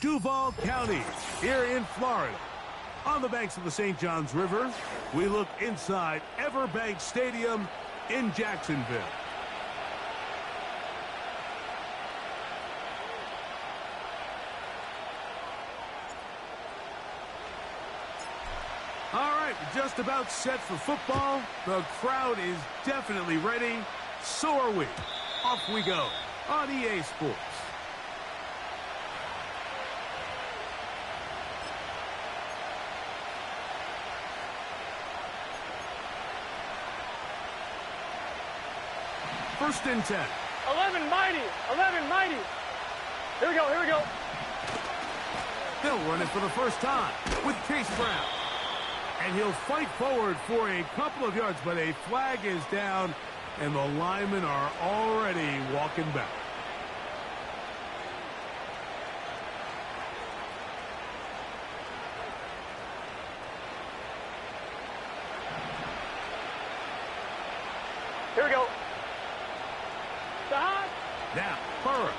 Duval County, here in Florida. On the banks of the St. Johns River, we look inside Everbank Stadium in Jacksonville. All right, just about set for football. The crowd is definitely ready. So are we. Off we go on EA Sports. First and 10. 11 mighty. 11 mighty. Here we go. Here we go. They'll run it for the first time with Chase Brown. And he'll fight forward for a couple of yards, but a flag is down, and the linemen are already walking back. Here we go. Stop. Now, Burrow.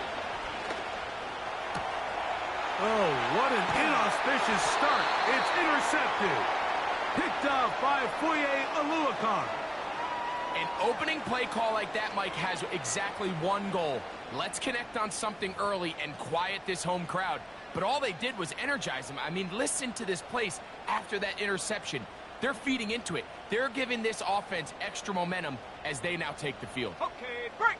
Oh, what an inauspicious start. It's intercepted. Picked off by Foye Oluokun. An opening play call like that, Mike, has exactly one goal. Let's connect on something early and quiet this home crowd. But all they did was energize them. I mean, listen to this place after that interception. They're feeding into it. They're giving this offense extra momentum as they now take the field. Okay, break.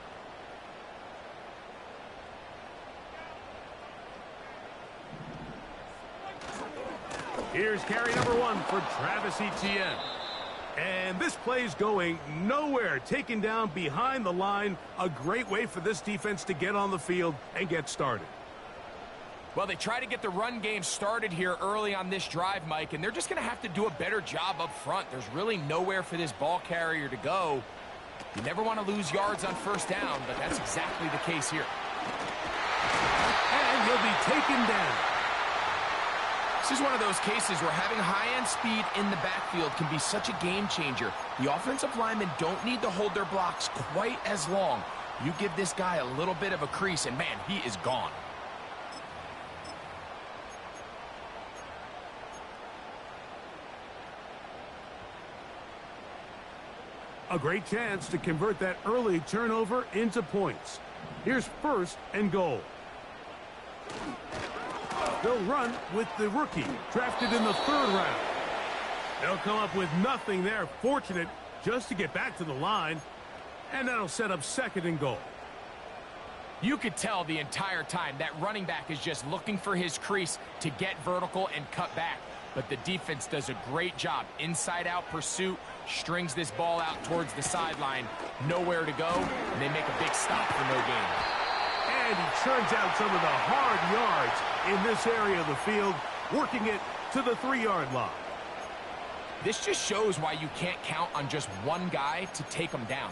Here's carry number 1 for Travis Etienne. And this play's going nowhere. Taken down behind the line. A great way for this defense to get on the field and get started. Well, they try to get the run game started here early on this drive, Mike, and they're just going to have to do a better job up front. There's really nowhere for this ball carrier to go. You never want to lose yards on first down, but that's exactly the case here. And he'll be taken down. This is one of those cases where having high-end speed in the backfield can be such a game changer. The offensive linemen don't need to hold their blocks quite as long. You give this guy a little bit of a crease, and man, he is gone. A great chance to convert that early turnover into points. Here's first and goal. They'll run with the rookie, drafted in the 3rd round. They'll come up with nothing there. Fortunate just to get back to the line. And that'll set up second and goal. You could tell the entire time that running back is just looking for his crease to get vertical and cut back. But the defense does a great job. Inside-out pursuit, strings this ball out towards the sideline. Nowhere to go, and they make a big stop for no gain. And he churns out some of the hard yards in this area of the field, working it to the 3-yard line. This just shows why you can't count on just one guy to take him down.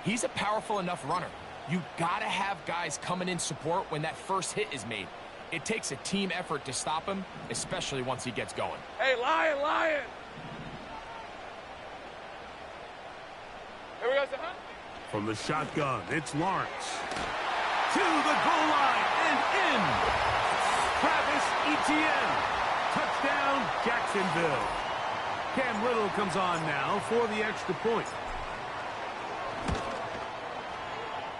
He's a powerful enough runner. You gotta have guys coming in support when that first hit is made. It takes a team effort to stop him, especially once he gets going. Hey, Lion, Lion. Here we go, sir. From the shotgun, it's Lawrence. To the goal line and in. Travis Etienne. Touchdown, Jacksonville. Cam Little comes on now for the extra point.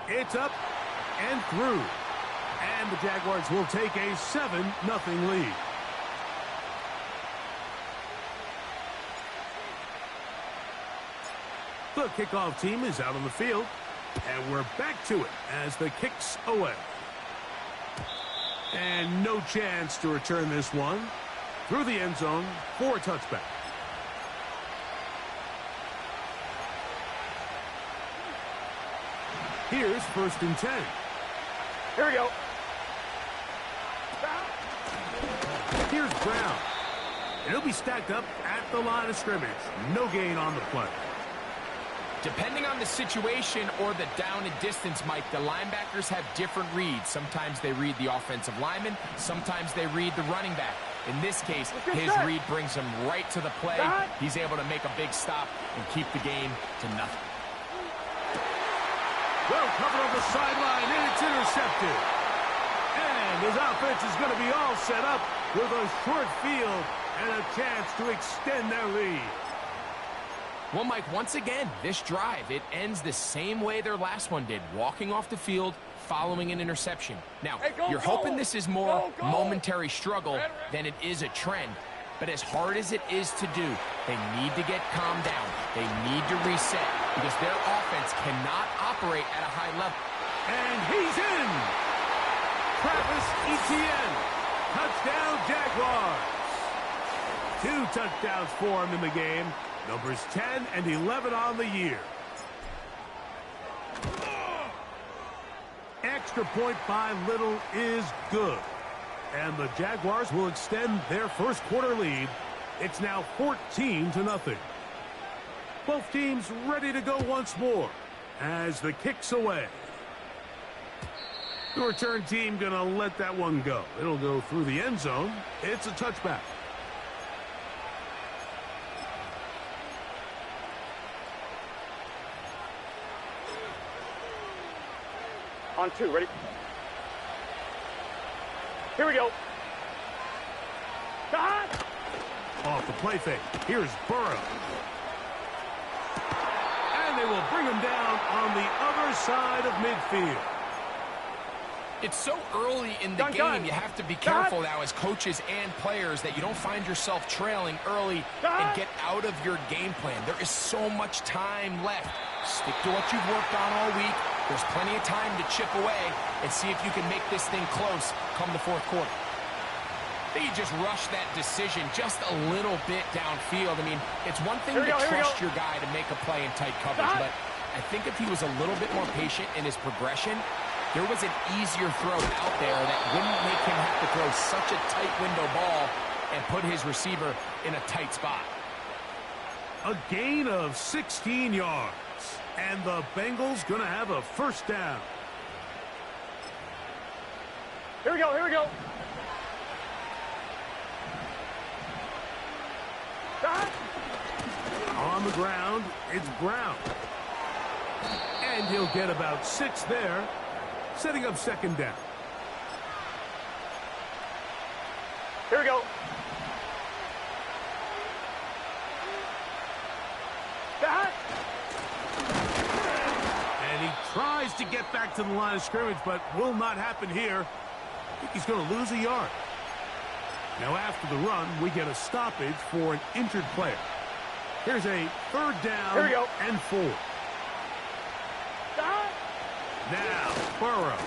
It's up and through. And the Jaguars will take a 7-0 lead. The kickoff team is out on the field. And we're back to it as the kick's away. And no chance to return this one. Through the end zone for a touchback. Here's first and 10. Here we go. Here's Brown. And he'll be stacked up at the line of scrimmage. No gain on the play. Depending on the situation or the down and distance, Mike, the linebackers have different reads. Sometimes they read the offensive lineman. Sometimes they read the running back. In this case, his read brings him right to the play. He's able to make a big stop and keep the game to nothing. Well covered on the sideline, and it's intercepted. And his offense is going to be all set up with a short field and a chance to extend their lead. Well, Mike, once again, this drive, it ends the same way their last one did, walking off the field, following an interception. Now, you're hoping this is more momentary struggle than it is a trend. But as hard as it is to do, they need to get calmed down. They need to reset because their offense cannot operate at a high level. And he's in! Travis Etienne. Touchdown, Jaguars. 2 touchdowns for him in the game. Numbers 10 and 11 on the year. Extra point by Little is good. And the Jaguars will extend their first quarter lead. It's now 14-0. Both teams ready to go once more as the kick's away. The return team going to let that one go. It'll go through the end zone. It's a touchback. On 2, ready? Here we go. Off the play fake. Here's Burrow. And they will bring him down on the other side of midfield. It's so early in the game, you have to be careful now as coaches and players that you don't find yourself trailing early and get out of your game plan. There is so much time left. Stick to what you've worked on all week. There's plenty of time to chip away and see if you can make this thing close come the fourth quarter. I think you just rushed that decision just a little bit downfield. I mean, it's one thing to trust your guy to make a play in tight coverage, but I think if he was a little bit more patient in his progression, there was an easier throw out there that wouldn't make him have to throw such a tight window ball and put his receiver in a tight spot. A gain of 16 yards. And the Bengals going to have a first down. Here we go, here we go. On the ground, it's Brown. And he'll get about 6 there, setting up second down. Here we go. Tries to get back to the line of scrimmage, but will not happen here. I think he's going to lose a yard. Now after the run, we get a stoppage for an injured player. Here's a third down and 4. Now Burrow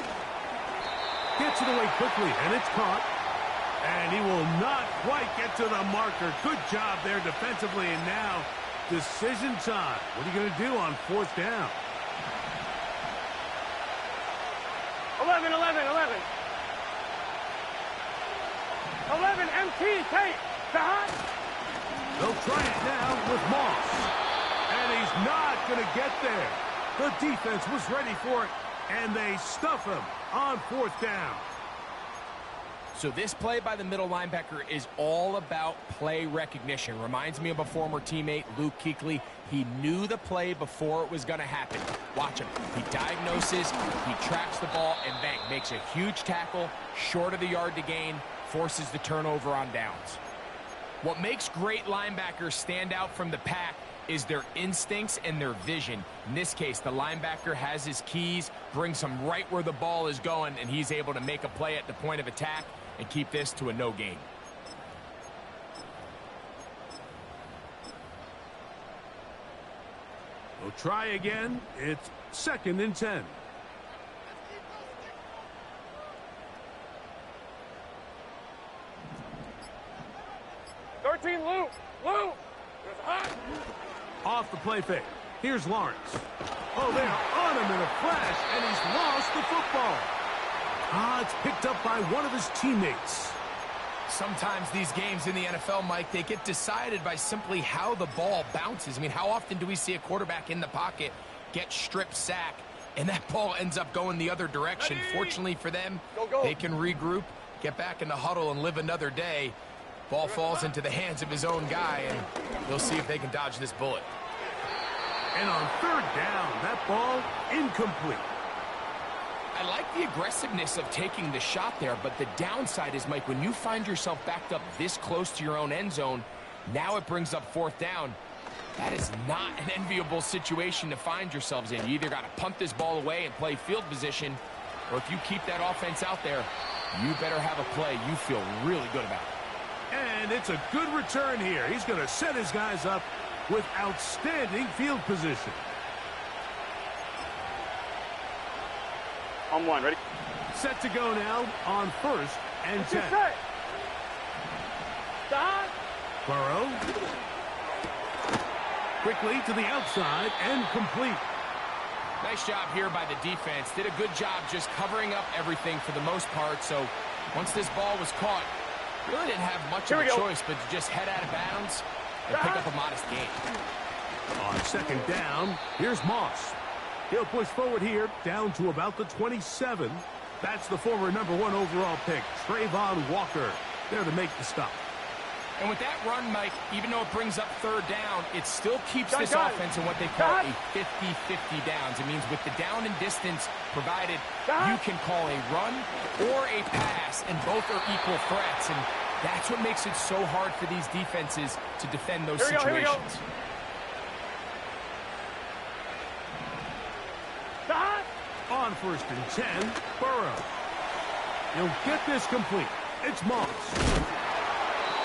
gets it away quickly, and it's caught. And he will not quite get to the marker. Good job there defensively, and now decision time. What are you going to do on fourth down? 11, 11, 11. 11, MT, Tate. They'll try it now with Moss. And he's not going to get there. The defense was ready for it, and they stuff him on fourth down. So this play by the middle linebacker is all about play recognition. Reminds me of a former teammate, Luke Kuechly. He knew the play before it was going to happen. Watch him. He diagnoses, he tracks the ball, and bang, makes a huge tackle, short of the yard to gain, forces the turnover on downs. What makes great linebackers stand out from the pack is their instincts and their vision. In this case, the linebacker has his keys, brings him right where the ball is going, and he's able to make a play at the point of attack and keep this to a no gain. We'll try again. It's 2nd and 10. Luke. Off the play fake. Here's Lawrence. Oh, they're on him in a flash, and he's lost the football. It's picked up by one of his teammates. Sometimes these games in the NFL, Mike, they get decided by simply how the ball bounces. I mean, how often do we see a quarterback in the pocket get strip sack, and that ball ends up going the other direction? Fortunately for them, they can regroup, get back in the huddle, and live another day. Ball falls into the hands of his own guy, and they'll see if they can dodge this bullet. And on third down, that ball incomplete. I like the aggressiveness of taking the shot there, but the downside is, Mike, when you find yourself backed up this close to your own end zone, now it brings up fourth down. That is not an enviable situation to find yourselves in. You either got to punt this ball away and play field position, or if you keep that offense out there, you better have a play you feel really good about. And it's a good return here. He's going to set his guys up with outstanding field position. On one, ready? Set to go now on 1st and 10. Stop. Burrow. Quickly to the outside and complete. Nice job here by the defense. Did a good job just covering up everything for the most part. So once this ball was caught, really didn't have much of a choice but to just head out of bounds and pick up a modest gain. On 2nd down, here's Moss. He'll push forward here down to about the 27. That's the former #1 overall pick, Trayvon Walker, there to make the stop. And with that run, Mike, even though it brings up 3rd down, it still keeps this offense in what they call a 50-50 downs. It means with the down and distance provided, you can call a run or a pass, and both are equal threats. And that's what makes it so hard for these defenses to defend those situations. On 1st and 10, Burrow. He'll get this complete. It's Moss.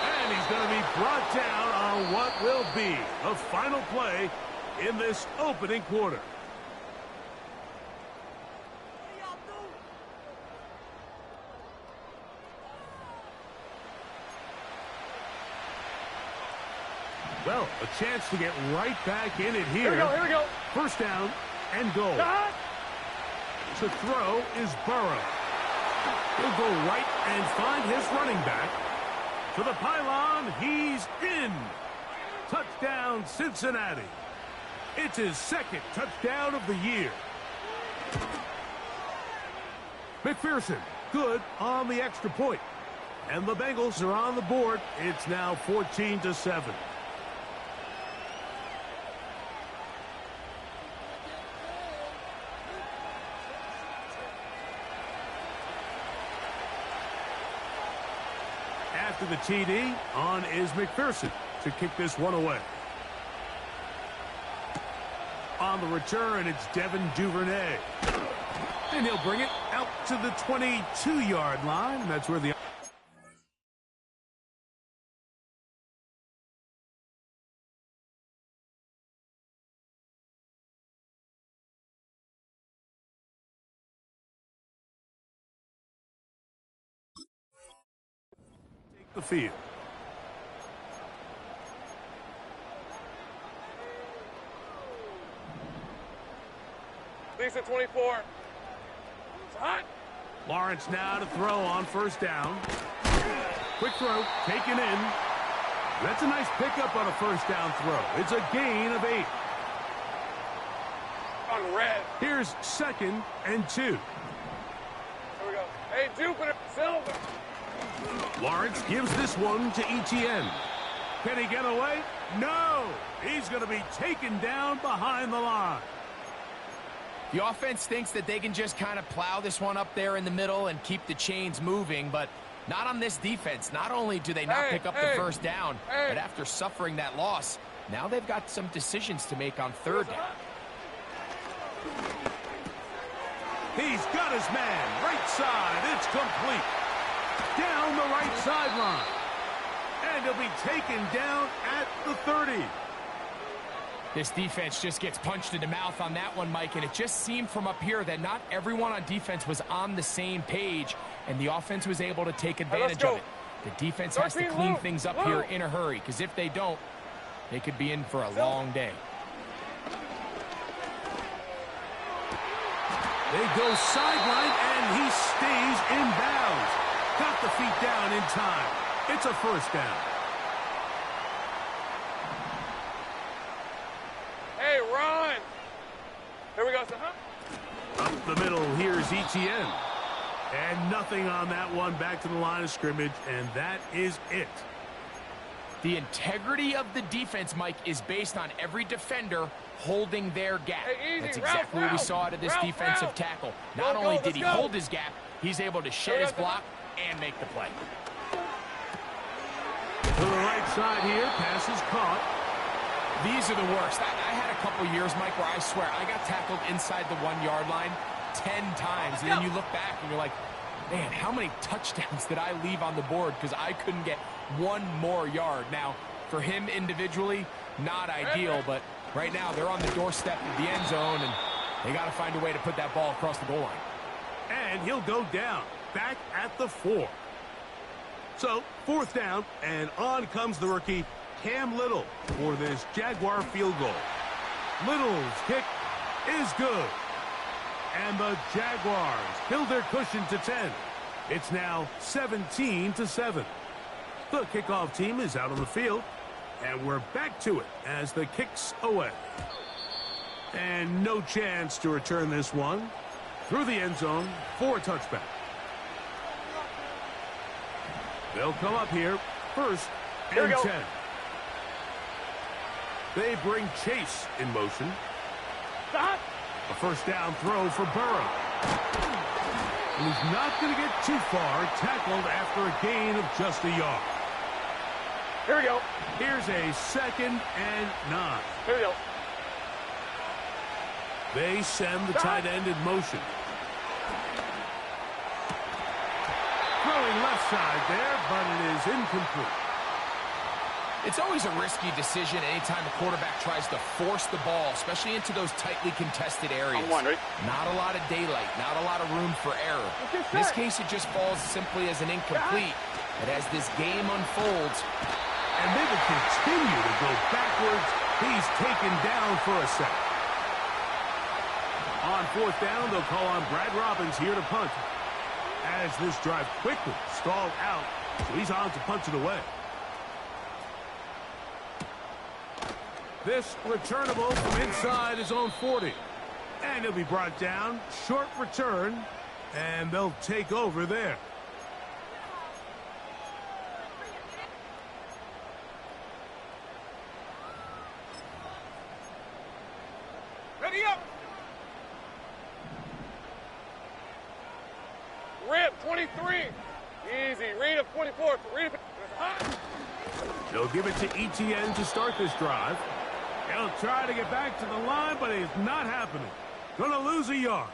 And he's going to be brought down on what will be the final play in this opening quarter. Well, a chance to get right back in it here. Here we go. 1st down and goal. To throw is Burrow. He'll go right and find his running back. To the pylon, he's in. Touchdown, Cincinnati. It's his 2nd touchdown of the year. McPherson, good on the extra point. And the Bengals are on the board. It's now 14-7. After the TD, on is McPherson to kick this one away. On the return, it's Devin Duvernay. And he'll bring it out to the 22-yard line. That's where the... the field. Lisa 24. It's hot. Lawrence now to throw on 1st down. Quick throw, taken in. That's a nice pickup on a 1st down throw. It's a gain of 8. On red. Here's 2nd and 2. Here we go. Hey, Jupiter, Silver. Lawrence gives this one to Etienne. Can he get away? No! He's going to be taken down behind the line. The offense thinks that they can just kind of plow this one up there in the middle and keep the chains moving, but not on this defense. Not only do they not pick up the 1st down, but after suffering that loss, now they've got some decisions to make on 3rd down. He's got his man. Right side. It's complete. Down the right sideline. And he'll be taken down at the 30. This defense just gets punched in the mouth on that one, Mike, and it just seemed from up here that not everyone on defense was on the same page, and the offense was able to take advantage of it. The defense has to clean things up here in a hurry, because if they don't, they could be in for a long day. They go sideline, and he stays in bounds. Got the feet down in time. It's a 1st down. Hey, run. Here we go, Up the middle, here's Etienne. And nothing on that one. Back to the line of scrimmage, and that is it. The integrity of the defense, Mike, is based on every defender holding their gap. Hey, That's exactly what we saw out of this defensive tackle. Not only did he hold his gap, he's able to shed his block and make the play. To the right side here, pass is caught. These are the worst. I had a couple years, Mike, where I swear I got tackled inside the 1-yard line 10 times. And then you look back and you're like, man, how many touchdowns did I leave on the board because I couldn't get one more yard? Now, for him individually, not ideal, but right now they're on the doorstep of the end zone, and they got to find a way to put that ball across the goal line. And he'll go down, back at the 4. So, 4th down, and on comes the rookie, Cam Little, for this Jaguar field goal. Little's kick is good. And the Jaguars build their cushion to 10. It's now 17-7. The kickoff team is out on the field, and we're back to it as the kick's away. And no chance to return this one. Through the end zone for a touchback. They'll come up here, 1st and 10. They bring Chase in motion. Stop. A 1st down throw for Burrow. And he's not going to get too far, tackled after a gain of just a yard. Here we go. Here's a 2nd and 9. Here we go. They send the tight end in motion. Throwing left side there, but it is incomplete. It's always a risky decision anytime a quarterback tries to force the ball, especially into those tightly contested areas. Not a lot of daylight, not a lot of room for error. In this case, it just falls simply as an incomplete. But as this game unfolds, and they will continue to go backwards, he's taken down for a sack. On 4th down, they'll call on Brad Robbins here to punt. As this drive quickly stalled out, so he's on to punch it away. This returnable from inside his own 40. And he'll be brought down. Short return. And they'll take over there. Ready up. Rip 23. Easy. Read up 24. Read up. They'll give it to ETN to start this drive. He'll try to get back to the line, but it's not happening. Gonna lose a yard.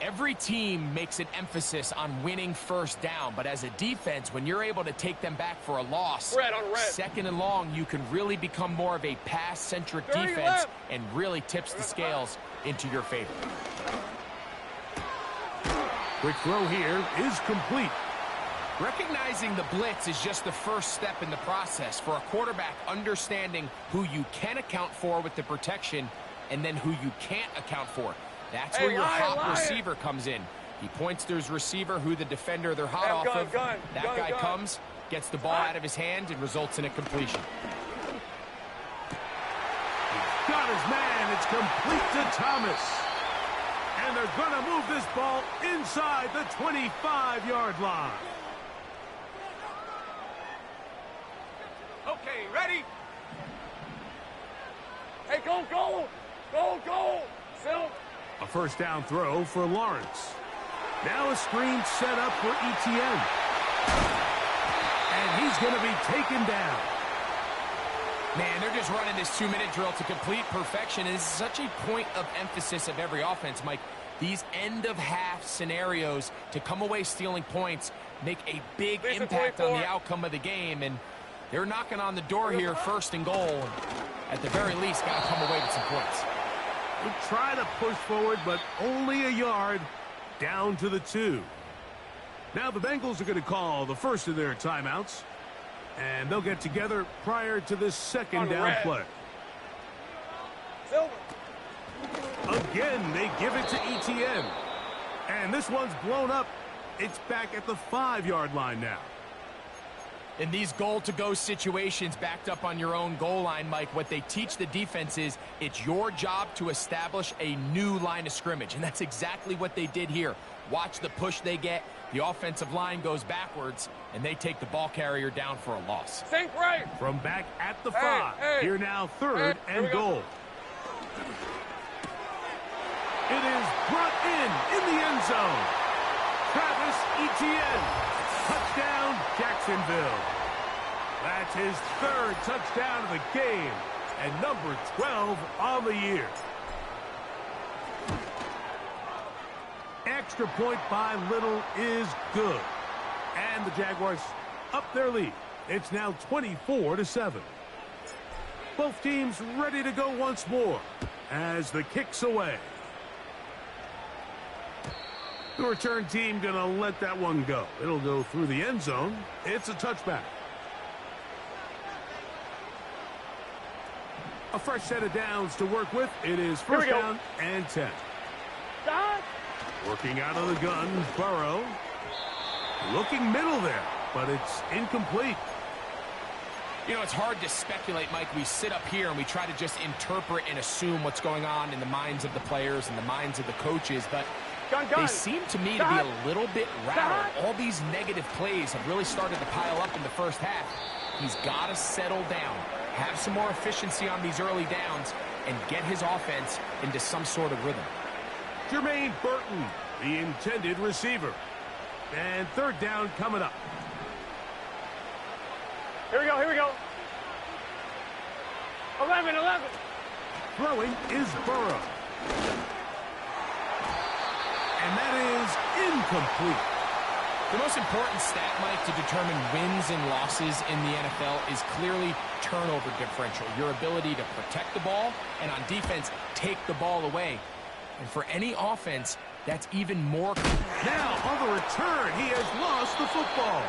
Every team makes an emphasis on winning 1st down, but as a defense, when you're able to take them back for a loss, red on red. 2nd and long, you can really become more of a pass-centric defense left. and really tips the scales into your favor. Quick throw here is complete. Recognizing the blitz is just the first step in the process for a quarterback, understanding who you can account for with the protection and then who you can't account for. That's where your hot receiver comes in. He points to his receiver who the defender they're hot off of. That guy comes, gets the ball out of his hand, and results in a completion. He's got his man. It's complete to Thomas. And they're going to move this ball inside the 25-yard line. Okay, ready? Hey, go, go! Go, go! Silk! A 1st down throw for Lawrence. Now a screen set up for ETN. And he's going to be taken down. Man, they're just running this 2-minute drill to complete perfection. And it's such a point of emphasis of every offense, Mike. These end-of-half scenarios to come away stealing points make a big impact on the outcome of the game. And they're knocking on the door here, 1st and goal. At the very least, got to come away with some points. They try to push forward, but only a yard down to the 2. Now the Bengals are going to call the first of their timeouts. And they'll get together prior to this 2nd down play. Silver. Again, they give it to ETN. And this one's blown up. It's back at the 5-yard line now. In these goal-to-go situations backed up on your own goal line, Mike, what they teach the defense is it's your job to establish a new line of scrimmage, and that's exactly what they did here. Watch the push they get. The offensive line goes backwards, and they take the ball carrier down for a loss. Sink right. From back at the 5. Here now, third and goal. It is brought in the end zone. Travis Etienne. Touchdown, Jacksonville. That's his third touchdown of the game and number 12 on the year. Extra point by Little is good. And the Jaguars up their lead. It's now 24-7. Both teams ready to go once more as the kick's away. The return team going to let that one go. It'll go through the end zone. It's a touchback. A fresh set of downs to work with. It is first down and 10. Stop. Working out of the gun, Burrow. Looking middle there, but it's incomplete. You know, it's hard to speculate, Mike. We sit up here and we try to just interpret and assume what's going on in the minds of the players and the minds of the coaches, but they seem to me to be a little bit rattled. All these negative plays have really started to pile up in the first half. He's got to settle down, have some more efficiency on these early downs, and get his offense into some sort of rhythm. Jermaine Burton, the intended receiver. And third down coming up. Here we go, here we go. 11. Throwing is Burrow. And that is incomplete. The most important stat, Mike, to determine wins and losses in the NFL is clearly turnover differential, your ability to protect the ball, and on defense, take the ball away. And for any offense, that's even more. Now, on the return, he has lost the football.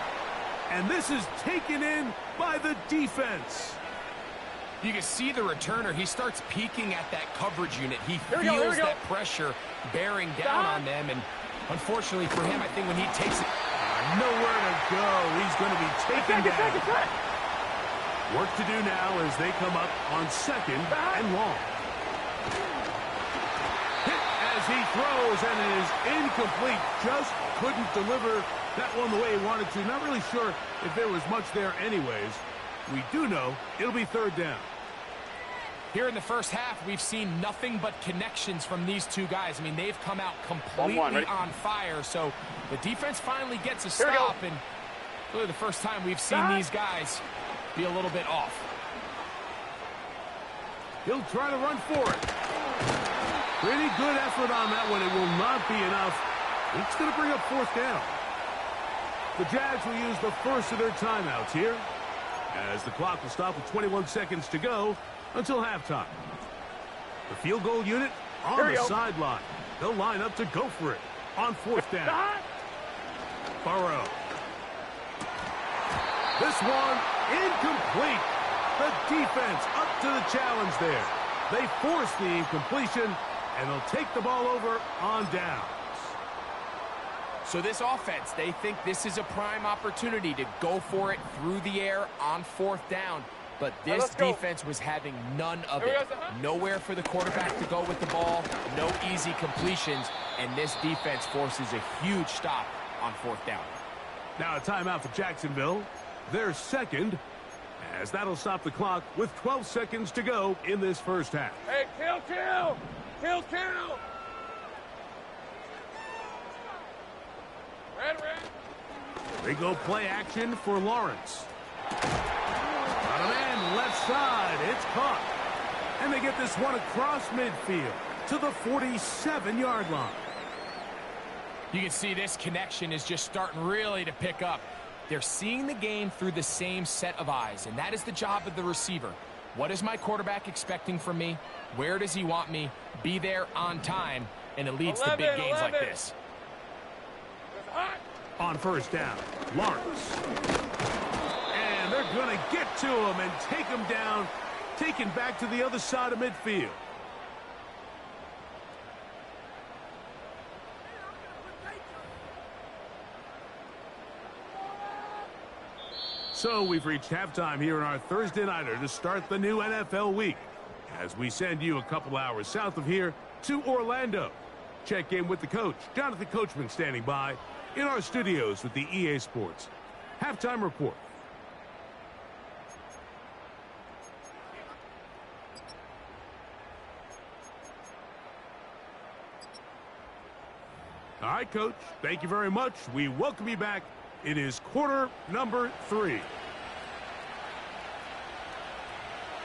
And this is taken in by the defense. You can see the returner. He starts peeking at that coverage unit. He feels that pressure bearing down on them. And unfortunately for him, I think when he takes it, nowhere to go. He's going to be taken down. Work to do now as they come up on second and long. Hit as he throws, and it is incomplete. Just couldn't deliver that one the way he wanted to. Not really sure if there was much there anyways. We do know it'll be third down. Here in the first half, we've seen nothing but connections from these two guys. I mean, they've come out completely on fire. So the defense finally gets a stop, and really the first time we've seen these guys be a little bit off. He'll try to run for it. Pretty good effort on that one. It will not be enough. It's going to bring up fourth down. The Jags will use the first of their timeouts here, as the clock will stop with 21 seconds to go until halftime. The field goal unit on the sideline. They'll line up to go for it on fourth down. Burrow. This one incomplete. The defense up to the challenge there. They force the incompletion, and they'll take the ball over on downs. So this offense, they think this is a prime opportunity to go for it through the air on fourth down. But this defense was having none of it. Nowhere for the quarterback to go with the ball, no easy completions, and this defense forces a huge stop on fourth down. Now a timeout for Jacksonville. Their second, as that'll stop the clock with 12 seconds to go in this first half. Hey, kill. Red. They go play action for Lawrence. On a man left side, it's caught. And they get this one across midfield to the 47-yard line. You can see this connection is just starting really to pick up. They're seeing the game through the same set of eyes, and that is the job of the receiver. What is my quarterback expecting from me? Where does he want me? Be there on time, and it leads to big games like this. On first down, Lawrence. And they're going to get to him and take him down, taken back to the other side of midfield. So we've reached halftime here in our Thursday Nighter to start the new NFL week, as we send you a couple hours south of here to Orlando. Check in with the coach, Jonathan Coachman, standing by in our studios with the EA Sports Halftime Report. All right, Coach, thank you very much. We welcome you back. It is quarter number 3.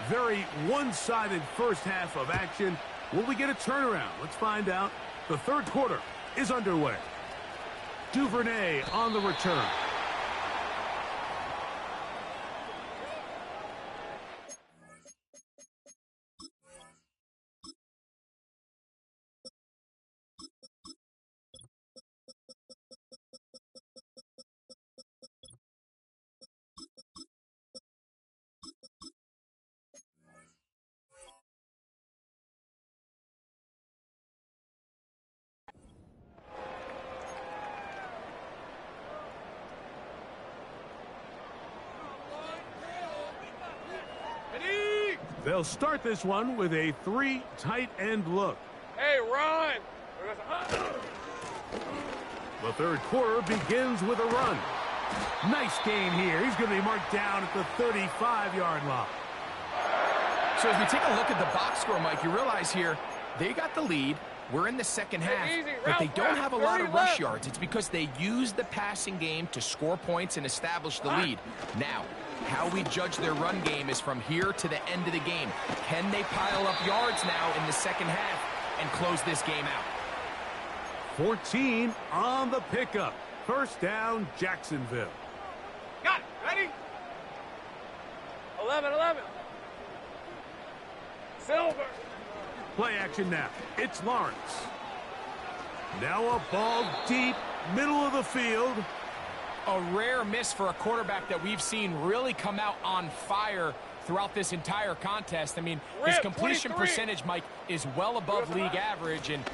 Very one-sided first half of action. Will we get a turnaround? Let's find out. The third quarter is underway. Duvernay on the return. They'll start this one with a 3 tight end look. Hey, run! The third quarter begins with a run. Nice gain here. He's going to be marked down at the 35-yard line. So as we take a look at the box score, Mike, you realize here they got the lead. We're in the second half, but they don't have a lot of rush yards. It's because they use the passing game to score points and establish the lead. Now, how we judge their run game is from here to the end of the game. Can they pile up yards now in the second half and close this game out? 14 on the pickup. First down, Jacksonville. Got it. Ready? 11. Silver. Play action now. It's Lawrence. Now a ball deep, middle of the field. A rare miss for a quarterback that we've seen really come out on fire throughout this entire contest. I mean, his completion percentage, Mike, is well above league average, and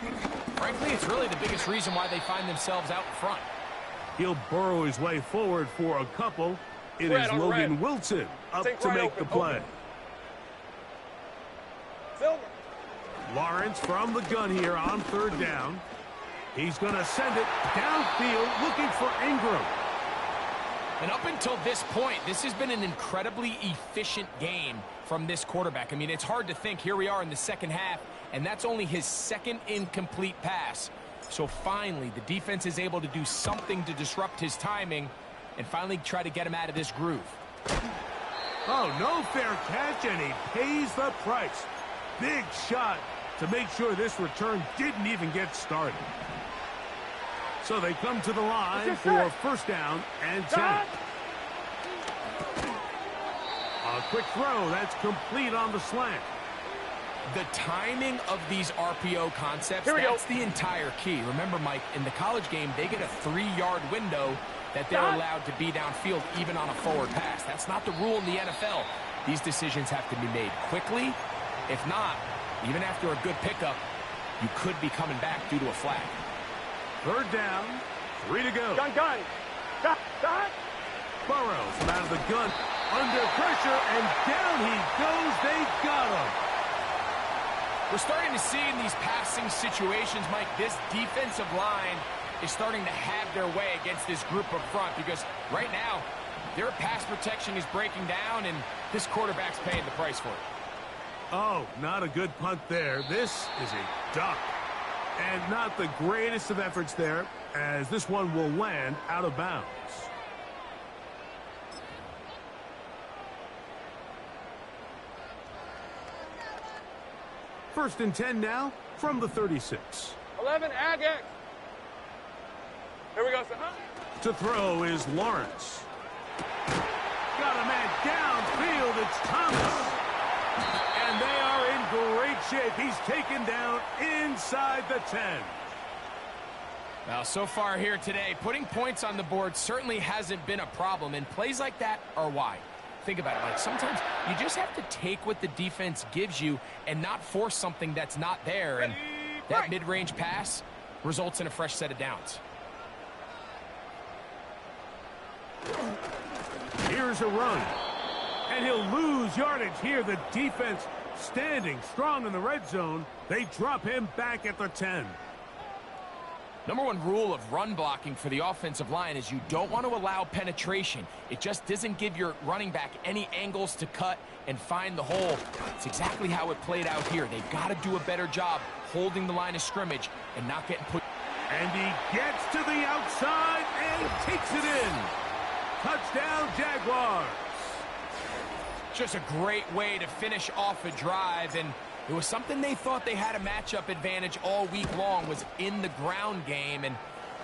frankly, it's really the biggest reason why they find themselves out in front. He'll burrow his way forward for a couple. It is Logan Wilson up to make the play. Silver. Lawrence from the gun here on third down. He's going to send it downfield looking for Ingram. And up until this point, this has been an incredibly efficient game from this quarterback. I mean, it's hard to think. Here we are in the second half, and that's only his second incomplete pass. So finally, the defense is able to do something to disrupt his timing and finally try to get him out of this groove. Oh, no fair catch, and he pays the price. Big shot to make sure this return didn't even get started. So they come to the line for first down and 10. A quick throw. That's complete on the slant. The timing of these RPO concepts, that's the entire key. Remember, Mike, in the college game, they get a 3-yard window that they're allowed to be downfield even on a forward pass. That's not the rule in the NFL. These decisions have to be made quickly. If not, even after a good pickup, you could be coming back due to a flag. Third down, 3 to go. Gun. Burrows from out of the gun, under pressure, and down he goes. They got him. We're starting to see in these passing situations, Mike, this defensive line is starting to have their way against this group up front because right now, their pass protection is breaking down, and this quarterback's paying the price for it. Oh, not a good punt there. This is a duck. And not the greatest of efforts there, as this one will land out of bounds. First and 10 now from the 36. 11, Agate. Here we go, sir. To throw is Lawrence. Got a man downfield. It's Thomas. And they are in great shape. He's taken down inside the 10. Now, so far here today, putting points on the board certainly hasn't been a problem, and plays like that are why. Think about it, Mike. Sometimes you just have to take what the defense gives you and not force something that's not there, and that mid-range pass results in a fresh set of downs. Here delivers a run. And he'll lose yardage here. The defense standing strong in the red zone. They drop him back at the 10. Number one rule of run blocking for the offensive line is you don't want to allow penetration. It just doesn't give your running back any angles to cut and find the hole. It's exactly how it played out here. They've got to do a better job holding the line of scrimmage and not getting put. And he gets to the outside and takes it in. Touchdown, Jaguars. Just a great way to finish off a drive, and it was something they thought they had a matchup advantage all week long, was in the ground game. And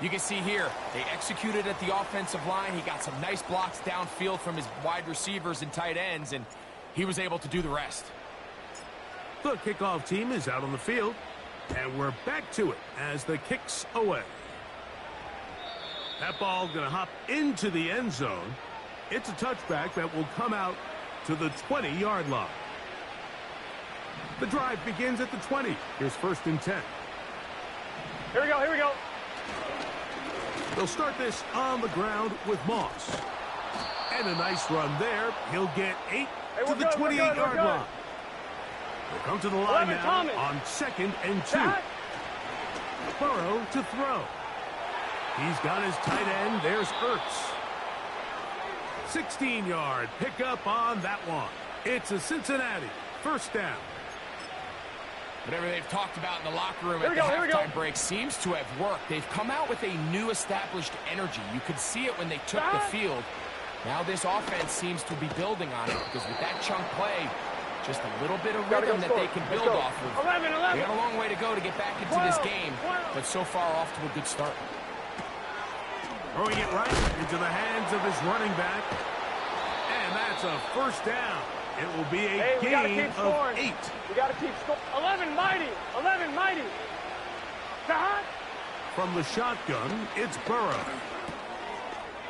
you can see here, they executed at the offensive line. He got some nice blocks downfield from his wide receivers and tight ends, and he was able to do the rest. The kickoff team is out on the field, and we're back to it as the kick's away. That ball going to hop into the end zone. It's a touchback that will come out to the 20-yard line. The drive begins at the 20. Here's 1st and 10. Here we go, here we go. They'll start this on the ground with Moss. And a nice run there. He'll get 8 to the 28-yard line. They'll come to the line now on 2nd and 2. Burrow to throw. He's got his tight end. There's Ertz. 16-yard pickup on that one. It's a Cincinnati 1st down. Whatever they've talked about in the locker room at the halftime break seems to have worked. They've come out with a new established energy. You could see it when they took the field. Now this offense seems to be building on it, because with that chunk play, just a little bit of rhythm that they can build off of. 11. They got a long way to go to get back into this game, but so far off to a good start. Throwing it right into the hands of his running back. And that's a 1st down. It will be a gain of 8. We got to keep scoring. 11 mighty. 11 mighty. From the shotgun, it's Burrow.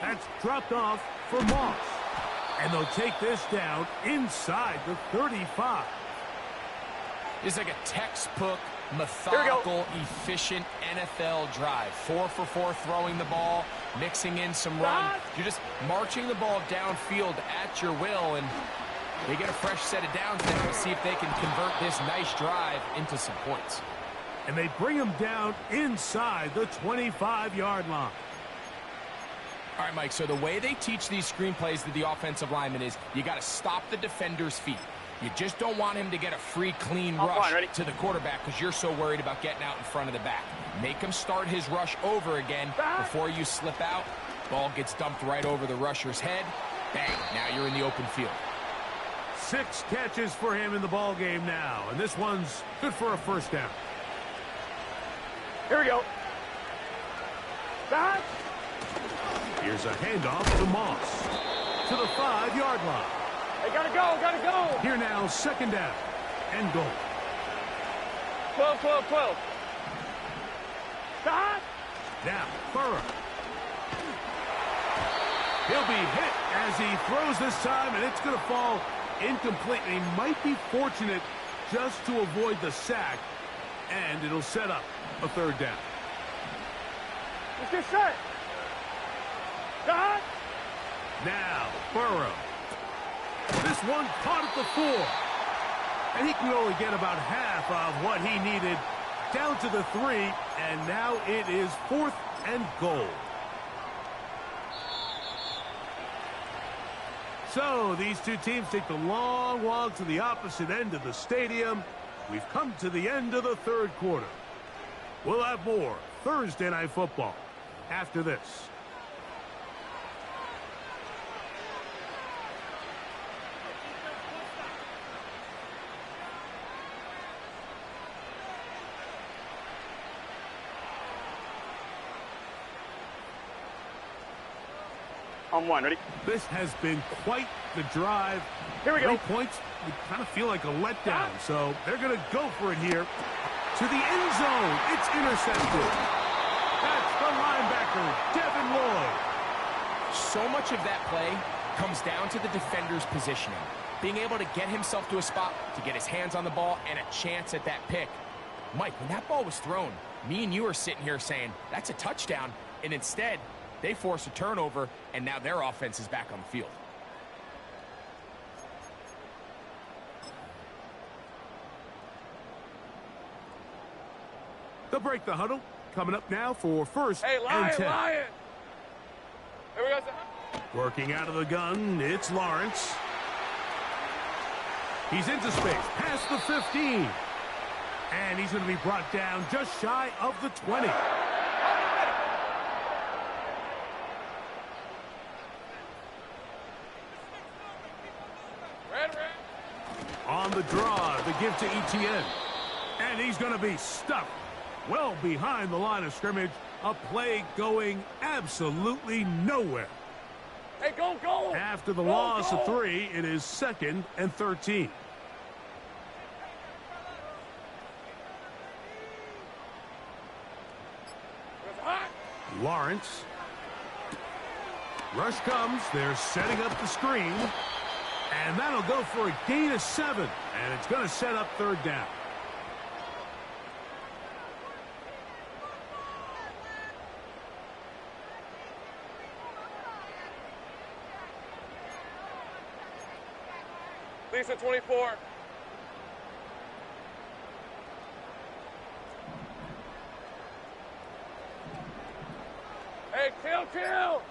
That's dropped off for Moss. And they'll take this down inside the 35. It's like a textbook, methodical, efficient NFL drive. 4 for 4 throwing the ball, mixing in some run. You're just marching the ball downfield at your will, and they get a fresh set of downs now to see if they can convert this nice drive into some points. And they bring him down inside the 25-yard line. All right, Mike, so the way they teach these screenplays to the offensive lineman is you got to stop the defender's feet. You just don't want him to get a free, clean rush to the quarterback because you're so worried about getting out in front of the back. Make him start his rush over again before you slip out. Ball gets dumped right over the rusher's head. Bang, now you're in the open field. 6 catches for him in the ball game now, and this one's good for a 1st down. Here we go. Here's a handoff to Moss to the 5-yard line. Hey, gotta go, gotta go. Here now, 2nd down and goal. 12. Now, Burrow. He'll be hit as he throws this time, and it's going to fall incomplete. He might be fortunate just to avoid the sack, and it'll set up a 3rd down. Let's get set. Now, Burrow. This one caught at the 4. And he can only get about half of what he needed. Down to the 3, and now it is 4th and goal. So these two teams take the long walk to the opposite end of the stadium. We've come to the end of the 3rd quarter. We'll have more Thursday Night Football after this. On 1, ready? This has been quite the drive. Here we go. 3 points would kind of feel like a letdown, so they're going to go for it here. To the end zone, it's intercepted. That's the linebacker, Devin Lloyd. So much of that play comes down to the defender's positioning. Being able to get himself to a spot, to get his hands on the ball, and a chance at that pick. Mike, when that ball was thrown, me and you are sitting here saying, that's a touchdown, and instead, they force a turnover, and now their offense is back on the field. They'll break the huddle. Coming up now for first Hey, and Lion, 10. Lion. Here we go. Working out of the gun, it's Lawrence. He's into space, past the 15. And he's going to be brought down just shy of the 20. Red. On the draw, the give to Etienne. And he's going to be stuffed well behind the line of scrimmage. A play going absolutely nowhere. Hey, go. After the loss of 3, it is 2nd and 13. It's hot. Lawrence. Rush comes. They're setting up the screen. And that'll go for a gain of 7. And it's going to set up 3rd down. Lisa 24. Hey, kill.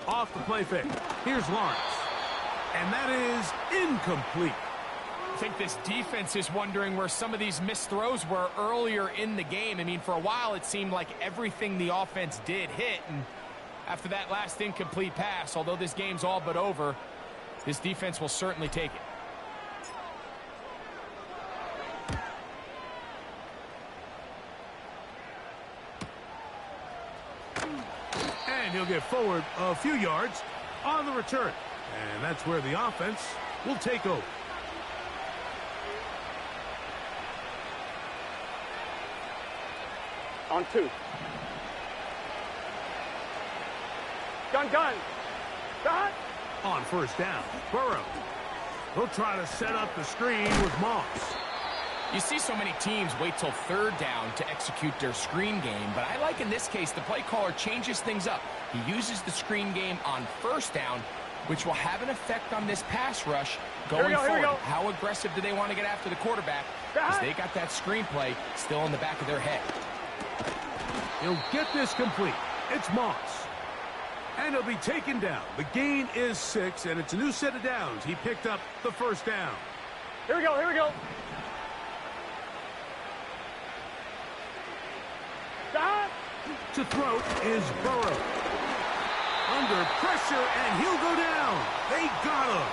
Off the play fake. Here's Lawrence. And that is incomplete. I think this defense is wondering where some of these missed throws were earlier in the game. I mean, for a while it seemed like everything the offense did hit, and after that last incomplete pass, although this game's all but over, this defense will certainly take it. And he'll get forward a few yards on the return. And that's where the offense will take over. On 2. Gun. On first down, Burrow. He'll try to set up the screen with Moss. You see so many teams wait till 3rd down to execute their screen game, but I like in this case the play caller changes things up. He uses the screen game on 1st down, which will have an effect on this pass rush going forward. How aggressive do they want to get after the quarterback? Because they got that screen play still in the back of their head. He'll get this complete. It's Moss. And he'll be taken down. The gain is 6, and it's a new set of downs. He picked up the 1st down. Here we go. To throw is Burrow. Under pressure, and he'll go down. They got him.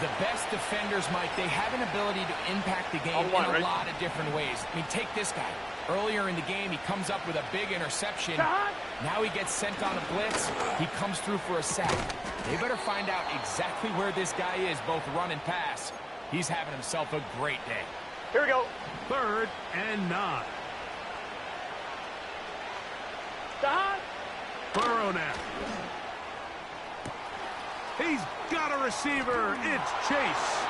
The best defenders, Mike, they have an ability to impact the game in a lot of different ways. I mean, take this guy. Earlier in the game, he comes up with a big interception. Now he gets sent on a blitz. He comes through for a sack. They better find out exactly where this guy is, both run and pass. He's having himself a great day. Here we go. 3rd and 9. Burrow now. He's got a receiver. It's Chase.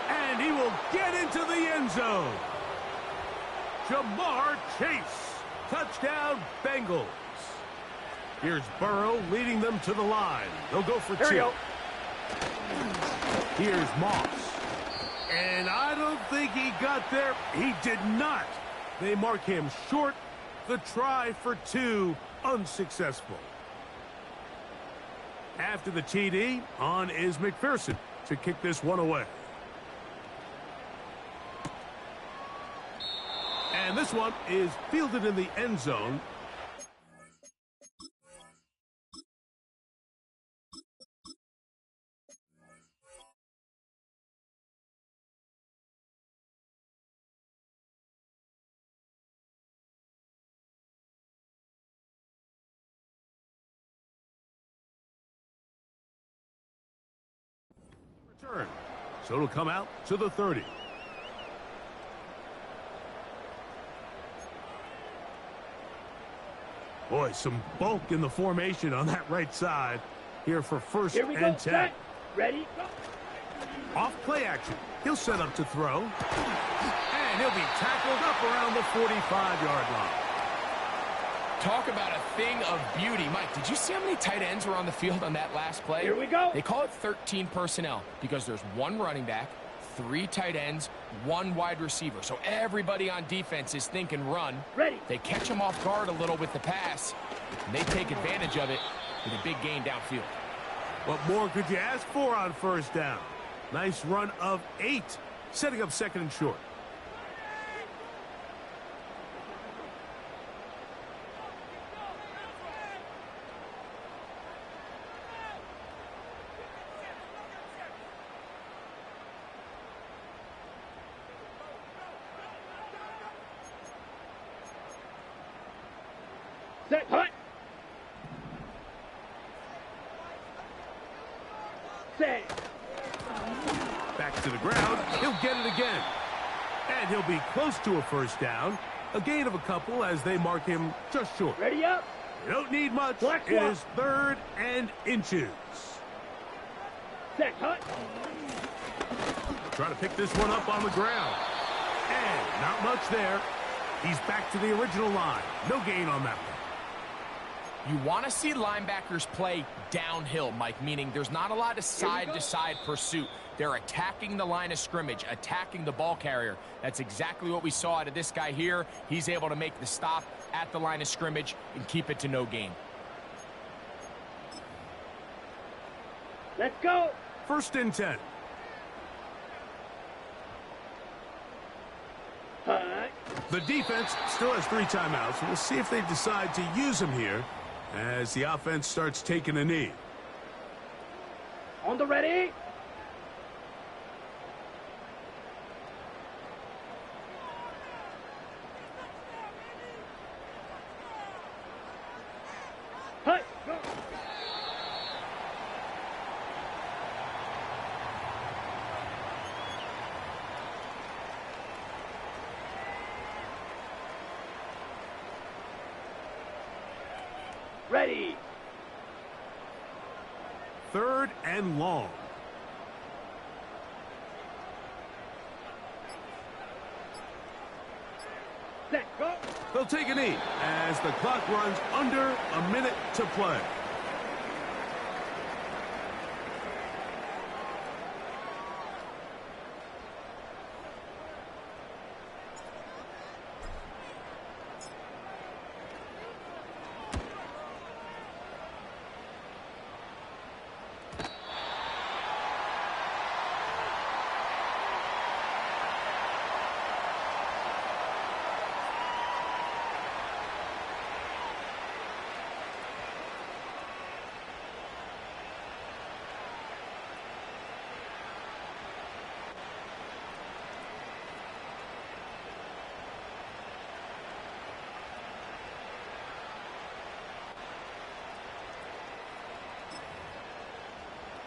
And he will get into the end zone. Jamar Chase. Touchdown, Bengals. Here's Burrow leading them to the line. They'll go for 2. Here we go. Here's Moss. And I don't think he got there. He did not. They mark him short. The try for 2, unsuccessful. After the TD, on is McPherson to kick this one away. And this one is fielded in the end zone. Return. So it'll come out to the 30. Boy, some bulk in the formation on that right side here for 1st and 10. Set. Ready, go. Off play action. He'll set up to throw. And he'll be tackled up around the 45-yard line. Talk about a thing of beauty. Mike, did you see how many tight ends were on the field on that last play? Here we go. They call it 13 personnel because there's 1 running back, 3 tight ends, 1 wide receiver. So everybody on defense is thinking run. Ready. They catch him off guard a little with the pass, and they take advantage of it with a big gain downfield. What more could you ask for on first down? Nice run of 8, setting up second and short. Set. Hut. Set. Back to the ground. He'll get it again. And he'll be close to a first down. A gain of a couple as they mark him just short. Ready up. You don't need much. Black It one. is 3rd and inches. Set. Hut. Trying to pick this one up on the ground. And not much there. He's back to the original line. No gain on that one. You want to see linebackers play downhill, Mike, meaning there's not a lot of side-to-side pursuit. They're attacking the line of scrimmage, attacking the ball carrier. That's exactly what we saw out of this guy here. He's able to make the stop at the line of scrimmage and keep it to no gain. Let's go. 1st and 10. Hut. The defense still has 3 timeouts. We'll see if they decide to use them here as the offense starts taking a knee. On the ready. Hut. Go. Ready. 3rd and long. Set. Go. They'll take a knee as the clock runs under a minute to play.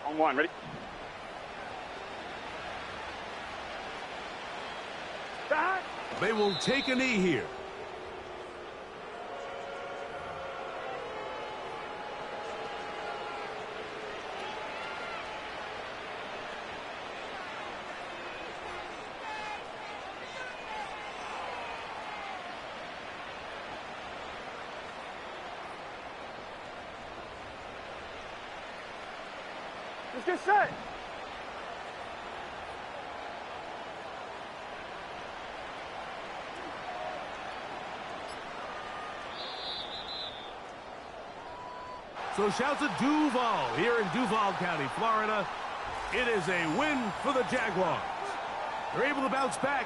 On 1, ready? Start. They will take a knee here. Let's get set. So shouts of Duval here in Duval County, Florida. It is a win for the Jaguars. They're able to bounce back.